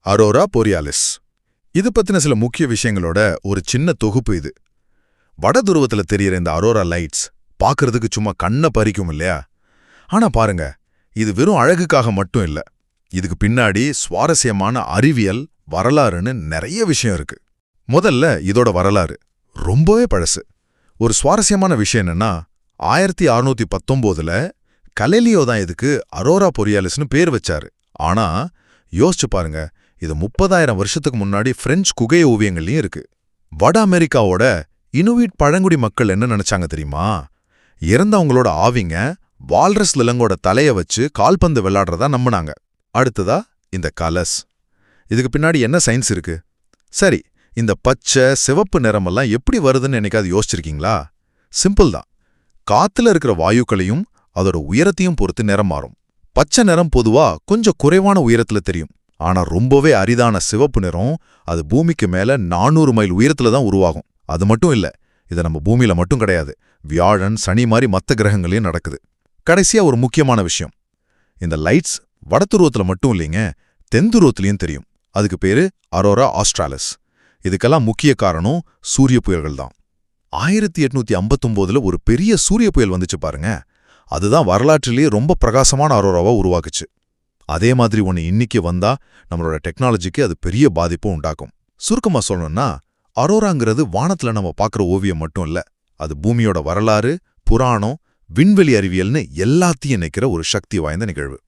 Arora borealis. இது பத்தின சில முக்கிய விஷயங்களோட ஒரு சின்ன தொகுப்பு இது. வட துருவத்துல தெரியற இந்த அரோரா லைட்ஸ் பார்க்கறதுக்கு சும்மா கண்ணை பறிக்கும் இல்லையா? ஆனா பாருங்க, இது வெறும் அழகுக்காக மட்டும் இல்ல. இதுக்கு பின்னாடி சுவாரஸ்யமான அறிவியல், வரலாறுன்னு நிறைய விஷயம் இருக்கு. முதல்ல இதோட வரலாறு ரொம்பவே பழசு. ஒரு சுவாரஸ்யமான விஷயம் என்னன்னா, 1619ல கலீலியோ தான் இதுக்கு அரோரா போரியாலிஸ்னு பேர் வச்சாரு. ஆனா யோசிச்சு பாருங்க, இது 30,000 வருஷத்துக்கு முன்னாடி பிரெஞ்சு குகை ஓவியங்கள்லயும் இருக்கு. வட அமெரிக்காவோட இனுவிட் பழங்குடி மக்கள் என்ன நினைச்சாங்க தெரியுமா? இறந்தவங்களோட ஆவிங்க வால்ரஸ் விலங்கோட தலைய வச்சு கால்பந்து விளையாடுறதா நம்பினாங்க. அடுத்ததா இந்த கலர்ஸ். இதுக்கு பின்னாடி என்ன சயின்ஸ் இருக்கு? சரி, இந்த பச்சை சிவப்பு நிறமெல்லாம் எப்படி வருதுன்னு என்னைக்காவது யோசிச்சிருக்கீங்களா? சிம்பிள் தான். காத்துல இருக்கிற வாயுக்களையும் அதோட உயரத்தையும் பொறுத்து நிறம் மாறும். பச்சை நிறம் பொதுவா கொஞ்சம் குறைவான உயரத்துல தெரியும். ஆனா ரொம்பவே அரிதான சிவப்பு நிறம் அது பூமிக்கு மேல 400 மைல் உயரத்துல தான் உருவாகும். அது மட்டும் இல்ல, இது நம்ம பூமியில மட்டும் கிடையாது, வியாழன், சனி மாதிரி மத்த கிரகங்களையும் நடக்குது. கடைசியா ஒரு முக்கியமான விஷயம், இந்த லைட்ஸ் வடதுருவத்துல மட்டும் இல்லைங்க, தென்துருவத்திலையும் தெரியும். அதுக்கு பேரு அரோரா ஆஸ்ட்ராலிஸ். இதுக்கெல்லாம் முக்கிய காரணம் சூரிய புயல்கள் தான். 1859ல ஒரு பெரிய சூரிய புயல் வந்துச்சு பாருங்க. அதுதான் வரலாற்றிலேயே ரொம்ப பிரகாசமான அரோராவா உருவாக்குச்சு. அதே மாதிரி ஒன்று இன்னைக்கு வந்தா நம்மளோட டெக்னாலஜிக்கு அது பெரிய பாதிப்பும் உண்டாக்கும். சுருக்கமா சொல்லணும்னா, அரோராங்கிறது வானத்துல நம்ம பார்க்குற ஓவியம் மட்டும் இல்ல, அது பூமியோட வரலாறு, புராணம், விண்வெளி அறிவியல்னு எல்லாத்தையும் நினைக்கிற ஒரு சக்தி வாய்ந்த நிகழ்வு.